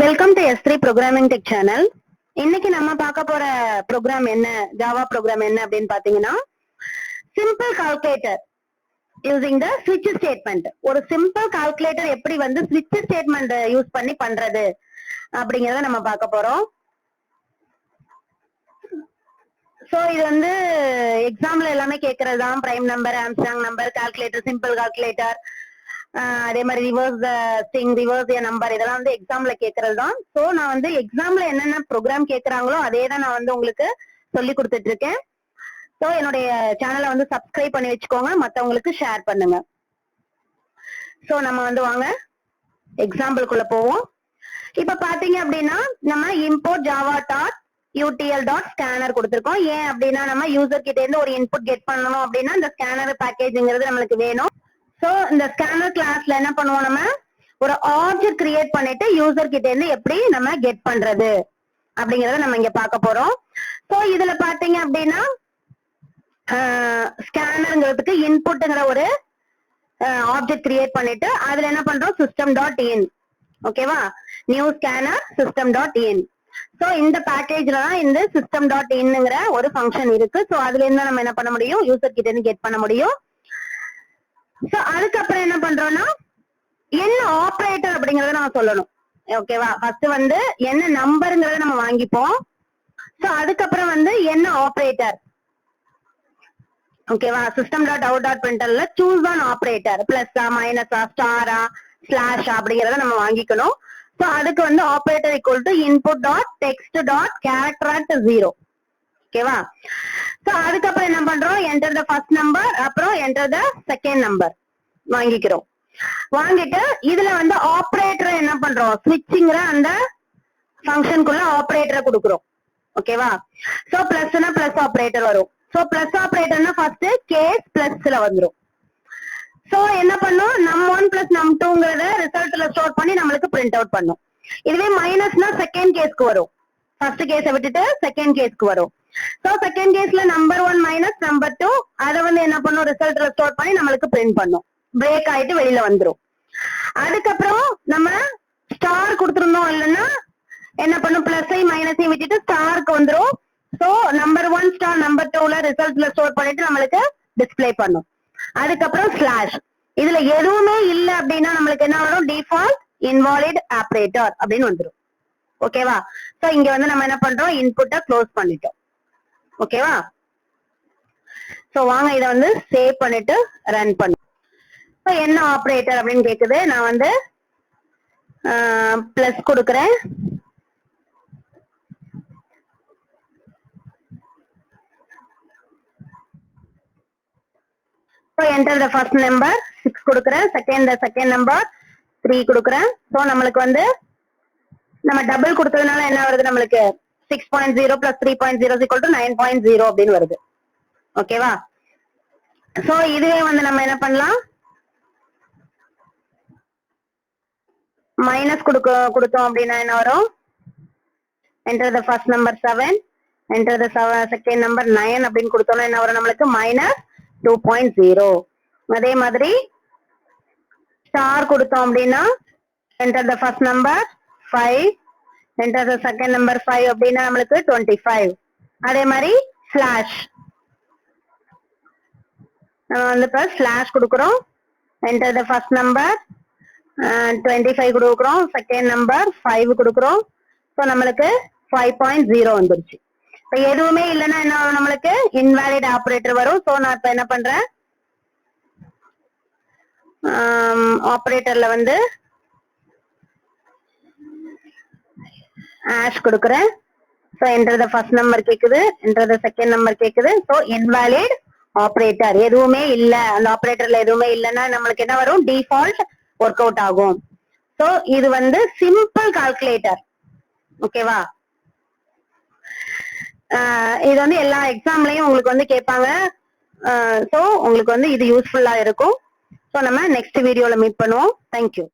Welcome to S3 programming tech channel. இன்னைக்கு நம்ம பார்க்க போற ப்ரோக்ராம் என்ன, ஜாவா ப்ரோக்ராம் என்ன அப்படின்னு பாத்தீங்கன்னா, சிம்பிள் கால்குலேட்டர் யூசிங் த ஸ்விட்ச் ஸ்டேட்மெண்ட். ஒரு சிம்பிள் கால்குலேட்டர் எப்படி வந்து ஸ்விட்ச் ஸ்டேட்மெண்ட் யூஸ் பண்ணி பண்றது அப்படிங்கறத நம்ம பார்க்க போறோம். சோ இது வந்து எக்ஸாம்ல எல்லாமே கேட்கறது தான். Prime number, Armstrong number, calculator, simple calculator, அதே மாதிரி ரிவர்ஸ் ஸ்ட்ரிங், ரிவர்ஸ் எ நம்பர், இதெல்லாம் வந்து எக்ஸாம்ல கேட்கறது தான். சோ நான் வந்து எக்ஸாம்ல என்னென்ன ப்ரோக்ராம் கேட்கறாங்களோ அதே தான் நான் வந்து உங்களுக்கு சொல்லி கொடுத்துட்டு இருக்கேன். சோ என்னுடைய சேனலை வந்து சப்ஸ்கிரைப் பண்ணி வச்சுக்கோங்க, மத்தவங்களுக்கு ஷேர் பண்ணுங்க. சோ நம்ம வந்து வாங்க எக்ஸாம்பிள்குள்ள போவோம். இப்ப பாத்தீங்க அப்படின்னா நம்ம import Java dot UTL dot scanner கொடுத்திருக்கோம். ஏன் அப்படின்னா நம்ம யூசர் கிட்ட இருந்து ஒரு இன்புட் கெட் பண்ணணும் அப்படின்னா இந்த ஸ்கேனர் பேக்கேஜ்ங்கிறது நம்மளுக்கு வேணும். சோ இந்த ஸ்கேனர் கிளாஸ்ல என்ன பண்ணுவோம், நம்ம ஒரு ஆப்ஜெக்ட் கிரியேட் பண்ணிட்டு யூசர் கிட்ட இருந்து எப்படி நம்ம கெட் பண்றது அப்படிங்கறத நம்ம இங்க பார்க்க போறோம். சோ இதுல பாத்தீங்க அப்படின்னா ஸ்கேனர்ங்கிறதுக்கு இன்புட்ங்கிற ஒரு ஆப்ஜெக்ட் கிரியேட் பண்ணிட்டு அதுல என்ன பண்றோம், சிஸ்டம் டாட் இன். ஓகேவா, new scanner system dot in. So இந்த பேக்கேஜ்ல தான் இந்த சிஸ்டம் டாட் இன்ங்கிற ஒரு ஃபங்க்ஷன் இருக்கு. சோ அதுல இருந்து நம்ம என்ன பண்ண முடியும், யூசர் கிட்ட இருந்து கெட் பண்ண முடியும். சோ அதுக்கப்புறம் என்ன பண்றோம்னா என்ன ஆபரேட்டர் அப்படிங்கறத நம்ம சொல்லணும். ஓகேவா, ஃபர்ஸ்ட் வந்து என்ன நம்பருங்கிறத நம்ம வாங்கிப்போம். சோ அதுக்கப்புறம் வந்து என்ன ஆபரேட்டர். ஓகேவா, சிஸ்டம் டாட் அவுட் டாட் பிரிண்டர்ல சூஸ் ஆன் ஆபரேட்டர், பிளஸ்ஸா மைனஸா ஸ்டாரா ஸ்லாஷ் அப்படிங்கறத நம்ம வாங்கிக்கணும். சோ அதுக்கு வந்து operator equal to input dot text dot character at 0. ஓகேவா, சோ அதுக்கப்புறம் என்ன பண்றோம், என்டர் த ஃபர்ஸ்ட் நம்பர், அப்புறம் என்டர் த செகண்ட் நம்பர் வாங்கிக்கிறோம். வாங்கிட்டு இதுல வந்து ஆபரேட்டர் என்ன பண்றோம், ஸ்விட்ச்ங்கிற அந்த ஃபங்க்ஷனுக்குள்ள ஆபரேட்டரை கொடுக்குறோம். ஓகேவா, சோ பிளஸ்னா பிளஸ் ஆபரேட்டர் வரும். சோ பிளஸ் ஆபரேட்டர்னா ஃபர்ஸ்ட் கேஸ் பிளஸ்ல வந்துரும். சோ என்ன பண்ணும், num1 பிளஸ் num2ங்கறத ரிசல்ட்ல ஸ்டோர் பண்ணி நம்மளுக்கு பிரிண்ட் அவுட் பண்ணும். இதுவே மைனஸ்னா செகண்ட் கேஸ்க்கு வரும். ஃபர்ஸ்ட் கேஸை விட்டுட்டு செகண்ட் கேஸ்க்கு வரும். சோ செகண்ட் கேஸ்ல நம்பர் 1 மைனஸ் நம்பர் 2 அதை வந்து என்ன பண்ணும், ரிசல்ட்ல ஸ்டோர் பண்ணி நம்மளுக்கு பிரிண்ட் பண்ணும். பிரேக் ஆயிட்டு வெளியில வந்துரும். அதுக்கப்புறம் நம்ம ஸ்டார் கொடுத்துருந்தோம் இல்லைன்னா என்ன பண்ணும், பிளஸ் மைனஸையும் விட்டுட்டு ஸ்டாருக்கு வந்துரும். சோ நம்பர் 1 ஸ்டார் நம்பர் 2ல ரிசல்ட்ல ஸ்டோர் பண்ணிட்டு நம்மளுக்கு டிஸ்பிளே பண்ணும். அதுக்கப்புறம் ஸ்லாஷ். இதுல எதுவுமே இல்ல அப்படின்னா நம்மளுக்கு என்ன வரும், டிஃபால்ட் இன்வாலிட் ஆபரேட்டர் அப்படின்னு வந்துரும். ஓகேவா, சோ இங்க வந்து நம்ம என்ன பண்றோம், இன்புட்டை க்ளோஸ் பண்ணிட்டோம். ஓகேவா, சோ வாங்க இதை வந்து சேவ் பண்ணிட்டு ரன் பண்ணும். என்ன ஆபரேட்டர் அப்படின்னு கேக்குது, நான் வந்து பிளஸ் கொடுக்கறேன். என்டர் த ஃபர்ஸ்ட் நம்பர் 6 கொடுக்கறேன், செகண்ட் நம்பர் 3 கொடுக்கறேன். சோ நம்மளுக்கு வந்து நம்ம டபுள் கொடுத்ததுனால என்ன வருது, நம்மளுக்கு 6.0 பிளஸ் 3.0 ஈக்குவல் டு 9.0 அப்படின்னு வருது. ஓகேவா, சோ இதுவே வந்து நம்ம என்ன பண்ணலாம், மைனஸ் கொடுத்தோம் அப்படின்னா என்ன வரும், enter the first number 7, enter the second number 9 அப்படின்னு கொடுத்தோம்னா என்ன வரும், நம்மளுக்கு மைனஸ் 2.0. அதே மாதிரி ஸ்டார் கொடுத்தோம் அப்படின்னா enter the first number 5, enter the second number 5 அப்படின்னா நம்மளுக்கு 25. அதே மாதிரி ஸ்லாஷ், நம்ம வந்து இப்ப ஸ்லாஷ் கொடுக்குறோம். என்டர் த ஃபர்ஸ்ட் நம்பர் 25 கொடுக்குறோம், செகண்ட் நம்பர் 5 கொடுக்குறோம். ஸோ நம்மளுக்கு 5.0 வந்துருச்சு. இப்போ எதுவுமே இல்லைன்னா என்ன வரும், நம்மளுக்கு இன்வாலிட் ஆபரேட்டர் வரும். ஸோ நான் இப்ப என்ன பண்றேன், ஆபரேட்டர்ல வந்து ஆஷ் கொடுக்குறேன். So enter the first number கேக்குது, என்டர் த செகண்ட் நம்பர் கேக்குது. ஸோ இன்வாலிட் ஆபரேட்டர் எதுவுமே இல்ல, அந்த ஆபரேட்டர்ல எதுவுமே இல்லைன்னா நம்மளுக்கு என்ன வரும், டிஃபால்ட் ஒர்க் அவுட் ஆகும். ஸோ இது வந்து சிம்பிள் கால்குலேட்டர். ஓகேவா, இது வந்து எல்லா எக்ஸாம்லயும் உங்களுக்கு வந்து கேட்பாங்க. ஸோ உங்களுக்கு வந்து இது யூஸ்ஃபுல்லா இருக்கும். ஸோ நம்ம நெக்ஸ்ட் வீடியோல மீட் பண்ணுவோம். தேங்க்யூ.